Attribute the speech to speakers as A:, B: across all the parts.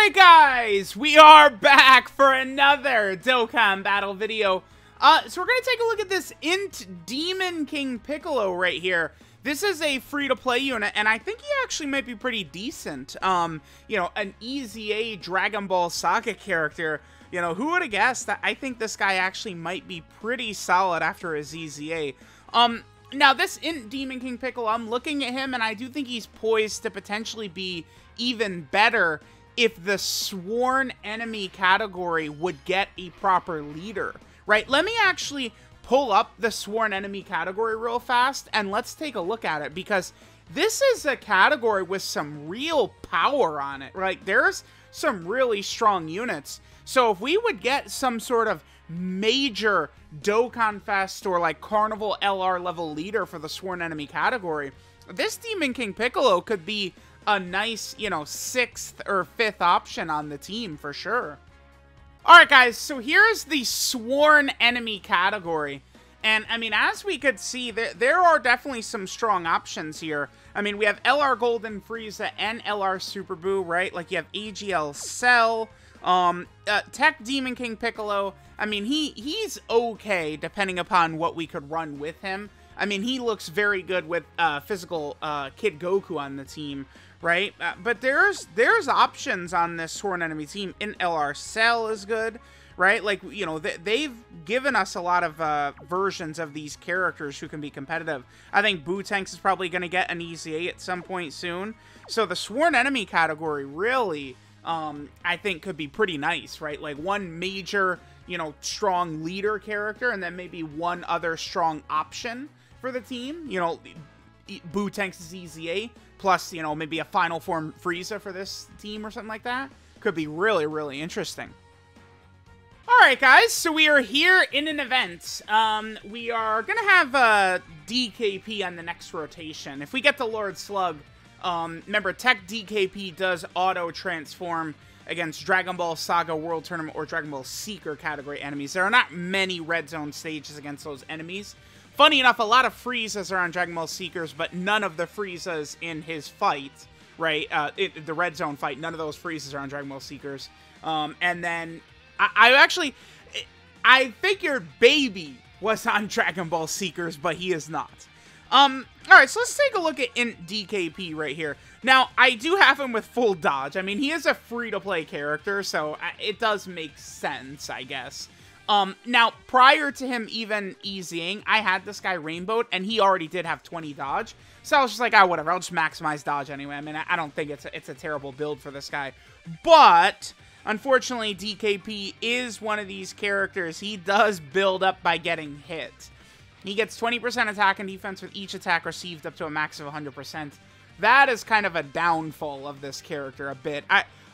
A: Alright guys, we are back for another Dokkan Battle video. So we're going to take a look at this Int Demon King Piccolo right here. This is a free-to-play unit, and I think he actually might be pretty decent. You know, an EZA Dragon Ball Saga character. You know, who would have guessed that? I think this guy actually might be pretty solid after his EZA. Now this Int Demon King Piccolo, I'm looking at him, and I do think he's poised to potentially be even better if the Sworn Enemy category would get a proper leader, right? Let me actually pull up the Sworn Enemy category real fast, and let's take a look at it, because this is a category with some real power on it, right? There's some really strong units. So if we would get some sort of major Dokkan Fest or like Carnival LR level leader for the Sworn Enemy category, this Demon King Piccolo could be a nice, you know, 6th or 5th option on the team for sure. Alright guys, so here's the Sworn Enemy category. And, I mean, as we could see, there are definitely some strong options here. I mean, we have LR Golden Frieza and LR Super Buu, right? Like, you have AGL Cell, Tech Demon King Piccolo. I mean, he's okay, depending upon what we could run with him. I mean, he looks very good with physical Kid Goku on the team, right? But there's options on this Sworn Enemy team. In LR Cell is good, right? Like, you know, they've given us a lot of versions of these characters who can be competitive. I think Bootanks is probably going to get an EZA at some point soon. So the Sworn Enemy category really, I think, could be pretty nice, right? Like one major, you know, strong leader character, and then maybe one other strong option for the team. You know, Bootanks' EZA, plus, you know, maybe a Final Form Frieza for this team or something like that. Could be really, really interesting. Alright guys, so we are here in an event. We are gonna have DKP on the next rotation. If we get the Lord Slug, remember, Tech DKP does auto-transform against Dragon Ball Saga World Tournament or Dragon Ball Seeker category enemies. There are not many Red Zone stages against those enemies. Funny enough, a lot of Friezas are on Dragon Ball Seekers, but none of the Friezas in his fight, right, the Red Zone fight, none of those Friezas are on Dragon Ball Seekers. And then, I figured Baby was on Dragon Ball Seekers, but he is not. Alright, so let's take a look at Int DKP right here. Now, I do have him with full dodge. I mean, he is a free-to-play character, so it does make sense, I guess. Now, prior to him even EZing, I had this guy rainbowed, and he already did have 20 dodge. So I was just like, ah, whatever, I'll just maximize dodge anyway. I mean, I don't think it's a terrible build for this guy. But unfortunately, DKP is one of these characters. He does build up by getting hit. He gets 20% attack and defense with each attack received up to a max of 100%. That is kind of a downfall of this character a bit.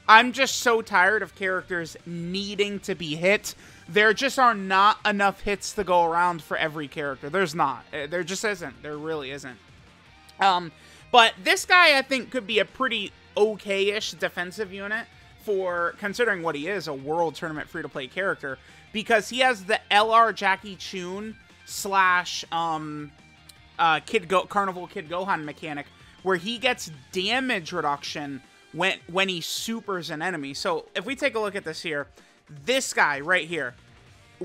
A: I'm just so tired of characters needing to be hit. There just are not enough hits to go around for every character. There's not. There just isn't. There really isn't. But this guy, I think, could be a pretty okay-ish defensive unit for, considering what he is, a World Tournament free-to-play character, because he has the LR Jackie Chun slash Carnival Kid Gohan mechanic, where he gets damage reduction when he supers an enemy. So if we take a look at this here, this guy right here,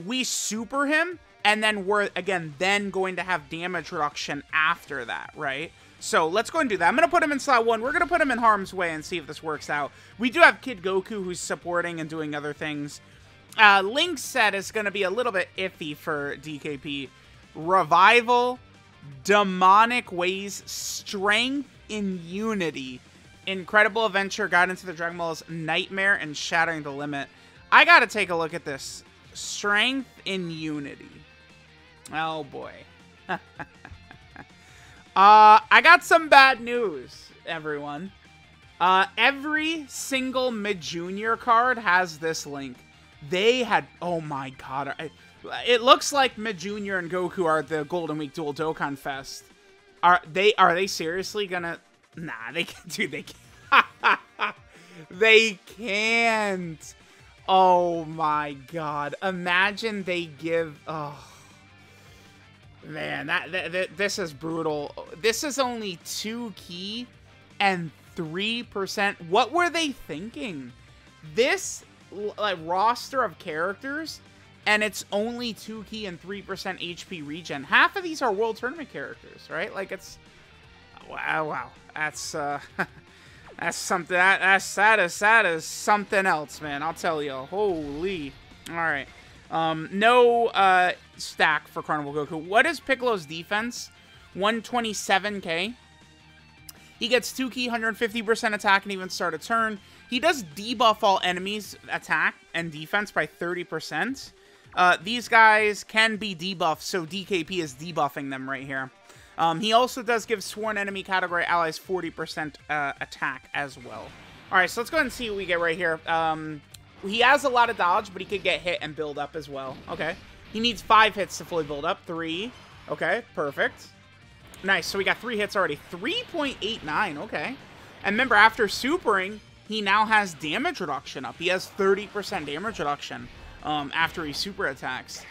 A: we super him, and then we're, again, then going to have damage reduction after that, right? So let's go and do that. I'm going to put him in slot 1. We're going to put him in harm's way and see if this works out. We do have Kid Goku who's supporting and doing other things. Link's set is going to be a little bit iffy for DKP. Revival, Demonic Ways, Strength in Unity, Incredible Adventure, Guidance to the Dragon Balls, Nightmare, and Shattering the Limit. I gotta take a look at this. Strength in Unity. Oh boy. I got some bad news, everyone. Every single Mid-Junior card has this link. They had, oh my god. It looks like Mid-Junior and Goku are the Golden Week Dual Dokkan Fest. Are they seriously gonna? Nah, they can't. Dude, they can't. They can't. Oh my god. Imagine they give. Oh man, this is brutal. This is only 2 key and 3%. What were they thinking? this like roster of characters, and it's only 2 key and 3% HP regen. Half of these are World Tournament characters, right? Like, it's wow. That's that's something. That is something else, man. I'll tell you. Holy. All right. No stack for Carnival Goku. What is Piccolo's defense? 127k. He gets 2 key, 150% attack, and even start a turn. He does debuff all enemies' attack and defense by 30%. These guys can be debuffed, so DKP is debuffing them right here. He also does give sworn enemy category allies 40% attack as well. Alright, so let's go ahead and see what we get right here. He has a lot of dodge, but he could get hit and build up as well. Okay. He needs 5 hits to fully build up. 3. Okay, perfect. Nice, so we got 3 hits already. 3.89, okay. And remember, after supering, he now has damage reduction up. He has 30% damage reduction after he super attacks.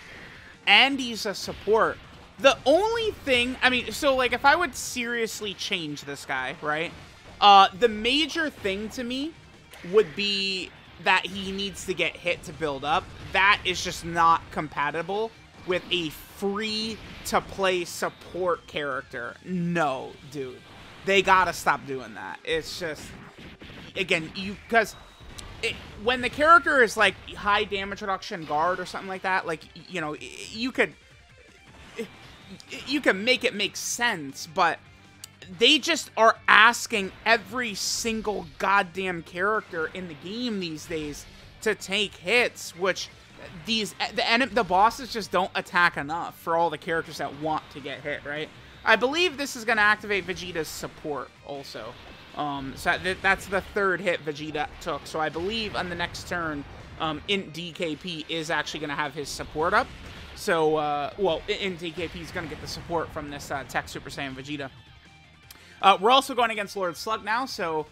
A: And he's a support. The only thing, I mean, so, like, if I would seriously change this guy, right? The major thing to me would be that he needs to get hit to build up. That is just not compatible with a free-to-play support character. No, dude. They gotta stop doing that. It's just, again, because when the character is, like, high damage reduction guard or something like that, like, you know, you can make it make sense, but they just are asking every single goddamn character in the game these days to take hits, which the bosses just don't attack enough for all the characters that want to get hit, right? I believe this is going to activate Vegeta's support also. So that's the 3rd hit Vegeta took. So I believe on the next turn, Int DKP is actually going to have his support up. So, well, Int DKP is going to get the support from this Tech Super Saiyan Vegeta. We're also going against Lord Slug now, so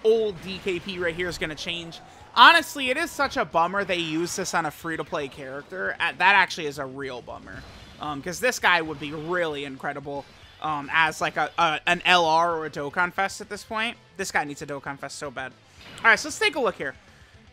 A: old DKP right here is going to change. Honestly, it is such a bummer they use this on a free-to-play character. That actually is a real bummer, because this guy would be really incredible as like an LR or a Dokkan Fest at this point. This guy needs a Dokkan Fest so bad. All right, so let's take a look here.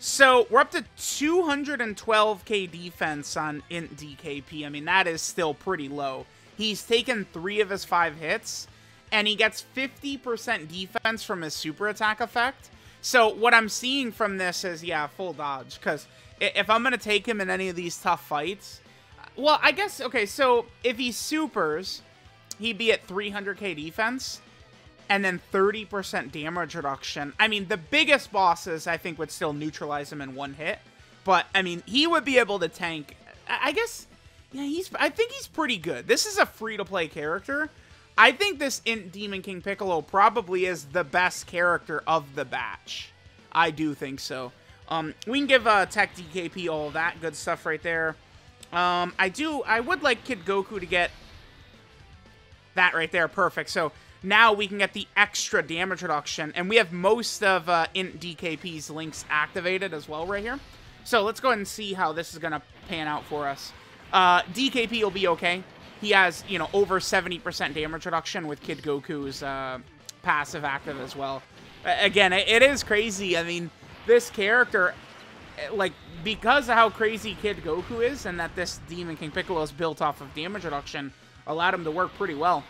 A: So we're up to 212k defense on Int DKP. I mean, that is still pretty low. He's taken 3 of his 5 hits, and he gets 50% defense from his super attack effect. So what I'm seeing from this is, yeah, full dodge. Because if I'm going to take him in any of these tough fights, well, I guess, okay, so if he supers, he'd be at 300k defense, and then 30% damage reduction. I mean, the biggest bosses, I think, would still neutralize him in 1 hit. But, I mean, he would be able to tank, I guess, yeah, I think he's pretty good. This is a free-to-play character. I think this Int Demon King Piccolo probably is the best character of the batch. I do think so. We can give Tech DKP all of that good stuff right there. I would like Kid Goku to get that right there. Perfect. So now we can get the extra damage reduction, and we have most of Int DKP's links activated as well right here. So let's go ahead and see how this is going to pan out for us. DKP will be okay. He has, you know, over 70% damage reduction with Kid Goku's passive active as well. Again, it is crazy. I mean, this character, like, because of how crazy Kid Goku is, and that this Demon King Piccolo is built off of damage reduction, allowed him to work pretty well.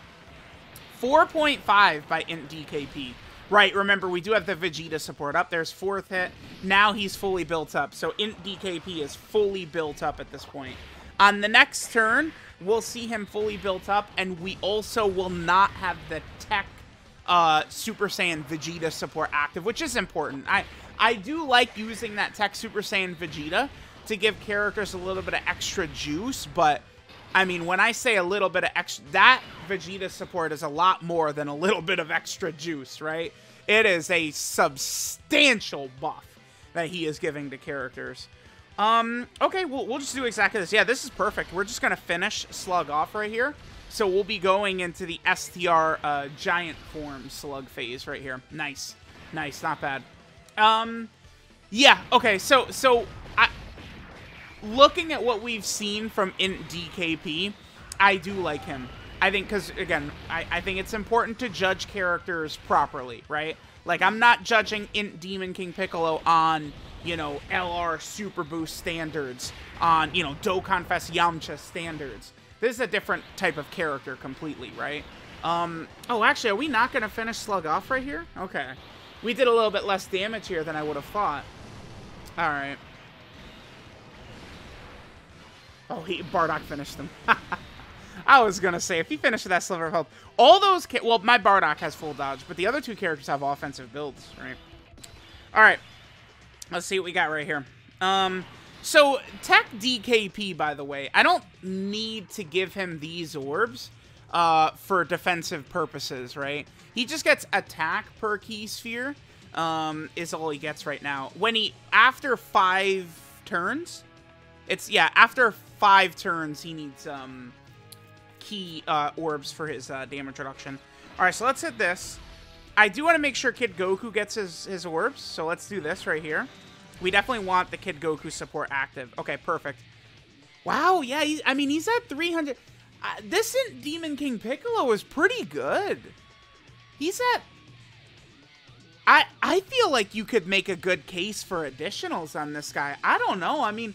A: 4.5 by Int DKP. Right, remember, we do have the Vegeta support up. There's 4th hit. Now he's fully built up. So Int DKP is fully built up at this point. On the next turn, we'll see him fully built up, and we also will not have the Tech Super Saiyan Vegeta support active, which is important. I do like using that Tech Super Saiyan Vegeta to give characters a little bit of extra juice, but, I mean, when I say a little bit of extra, that Vegeta support is a lot more than a little bit of extra juice, right? It is a substantial buff that he is giving to characters. Okay, we'll just do exactly this. Yeah, this is perfect. We're just going to finish Slug off right here. So we'll be going into the STR giant form Slug phase right here. Nice. Nice, not bad. Yeah, okay, so looking at what we've seen from Int DKP, I do like him. I think, because, again, I think it's important to judge characters properly, right? Like, I'm not judging Int Demon King Piccolo on, you know, LR Super Boost standards, on, you know, Dokkan Fest Yamcha standards. This is a different type of character completely, right? Oh, actually, are we not going to finish Slug off right here? Okay. We did a little bit less damage here than I would have thought. Alright. Oh, Bardock finished him. I was going to say, if he finished with that sliver of health, all those... Well, my Bardock has full dodge, but the other two characters have offensive builds, right? Alright. Let's see what we got right here. So, Tech DKP, by the way, I don't need to give him these orbs for defensive purposes, right? He just gets attack per key sphere, is all he gets right now. When he, after 5 turns, after 5 turns, he needs key orbs for his damage reduction. Alright, so let's hit this. I do want to make sure Kid Goku gets his orbs, so let's do this right here. We definitely want the Kid Goku support active. Okay, perfect. Wow, yeah, I mean, he's at 300. This Demon King Piccolo is pretty good. He's at... I feel like you could make a good case for additionals on this guy. I don't know. I mean,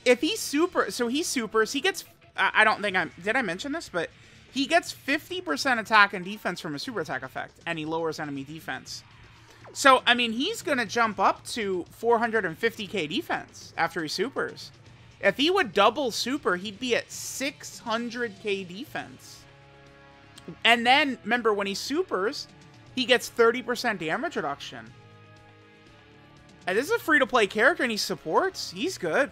A: if he's super... So he supers. He gets... I don't think I'm... Did I mention this? But he gets 50% attack and defense from a super attack effect. And he lowers enemy defense. So, I mean, he's going to jump up to 450k defense after he supers. If he would double super, he'd be at 600k defense. And then, remember, when he supers, he gets 30% damage reduction. And this is a free-to-play character, and he supports. He's good.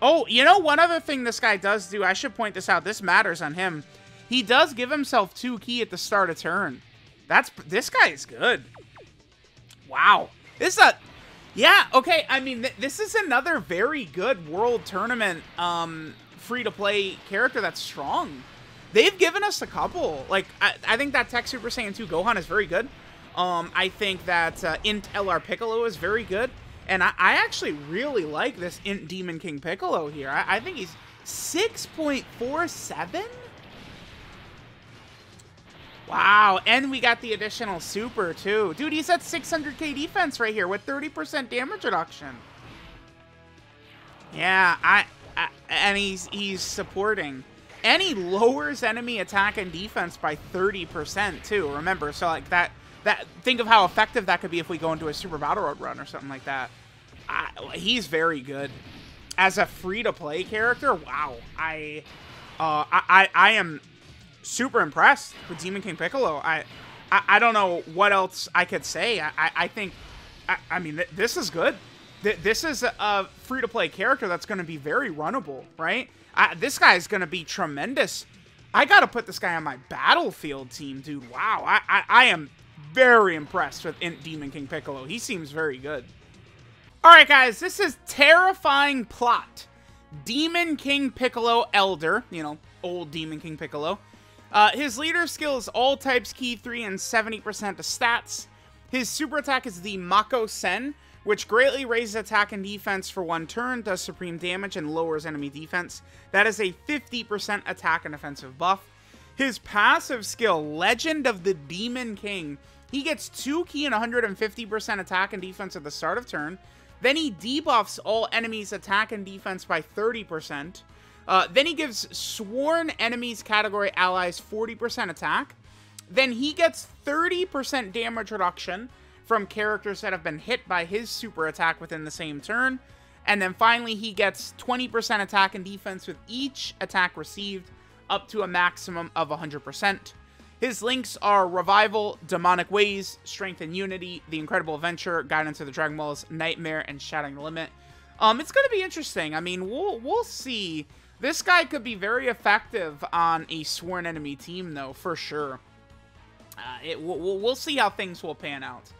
A: Oh, you know, one other thing this guy does do, I should point this out. This matters on him. He does give himself 2 ki at the start of turn. This guy is good. Wow. This is a... Yeah, okay, I mean, this is another very good World Tournament free-to-play character that's strong. They've given us a couple. Like, I think that Tech Super Saiyan 2 Gohan is very good. I think that Int LR Piccolo is very good. And I actually really like this Int Demon King Piccolo here. I think he's 6.47? Wow, and we got the additional super, too. Dude, he's at 600k defense right here with 30% damage reduction. Yeah, and he's supporting. And he lowers enemy attack and defense by 30%, too. Remember, so like that think of how effective that could be if we go into a Super Battle Road run or something like that. He's very good. As a free-to-play character, wow. I am... super impressed with Demon King Piccolo. I don't know what else I could say. I think, I mean, this is good. This is a free-to-play character that's going to be very runnable, right? This guy's going to be tremendous. I got to put this guy on my Battlefield team, dude. Wow, I am very impressed with Demon King Piccolo. He seems very good. All right, guys, this is Terrifying Plot. Demon King Piccolo Elder, you know, old Demon King Piccolo. His leader skill is all types key 3 and 70% to stats. His super attack is the Mako Sen, which greatly raises attack and defense for 1 turn, does supreme damage, and lowers enemy defense. That is a 50% attack and offensive buff. His passive skill, Legend of the Demon King, he gets 2 ki and 150% attack and defense at the start of turn. Then he debuffs all enemies' attack and defense by 30%. Then he gives Sworn Enemies category allies 40% attack. Then he gets 30% damage reduction from characters that have been hit by his super attack within the same turn. And then finally, he gets 20% attack and defense with each attack received, up to a maximum of 100%. His links are Revival, Demonic Ways, Strength and Unity, The Incredible Adventure, Guidance of the Dragon Balls, Nightmare, and Shattering the Limit. It's going to be interesting. I mean, we'll see. This guy could be very effective on a Sworn Enemy team, though, for sure. We'll see how things will pan out.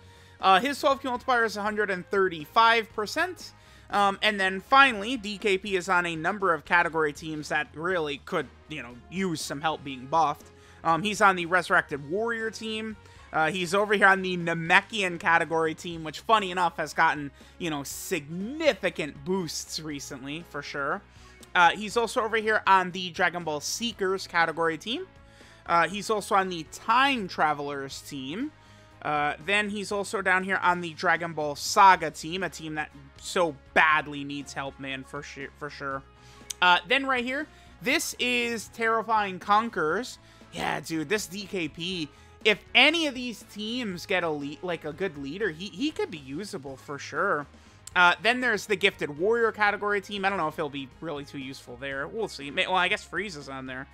A: His 12 key multiplier is 135%. And then finally, DKP is on a number of category teams that really could, you know, use some help being buffed. He's on the Resurrected Warrior team. He's over here on the Namekian category team, which, funny enough, has gotten, you know, significant boosts recently, for sure. He's also over here on the Dragon Ball Seekers category team. He's also on the Time Travelers team. Then he's also down here on the Dragon Ball Saga team, a team that so badly needs help, man, for sure. Then right here, this is Terrifying Conquerors. Yeah, dude, this DKP, if any of these teams get a good leader, he could be usable for sure. Then there's the Gifted Warrior category team. I don't know if he'll be really too useful there. We'll see. Well, I guess Frieza's on there.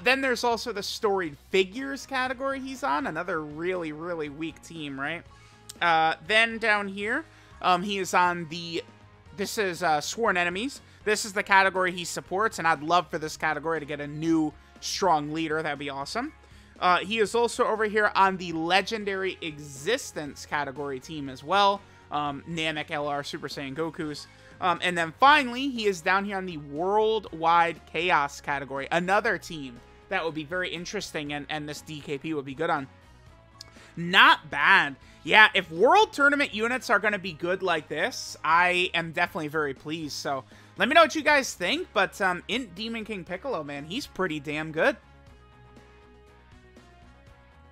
A: Then there's also the Storied Figures category he's on. Another really, really weak team, right? Then down here, he is on the... This is Sworn Enemies. This is the category he supports, and I'd love for this category to get a new strong leader. That'd be awesome. He is also over here on the Legendary Existence category team as well. Namek, LR, Super Saiyan Gokus. And then finally, he is down here on the Worldwide Chaos category. Another team that would be very interesting and this DKP would be good on. Not bad. Yeah, if World Tournament units are going to be good like this, I am definitely very pleased. So let me know what you guys think. But Int Demon King Piccolo, man, he's pretty damn good.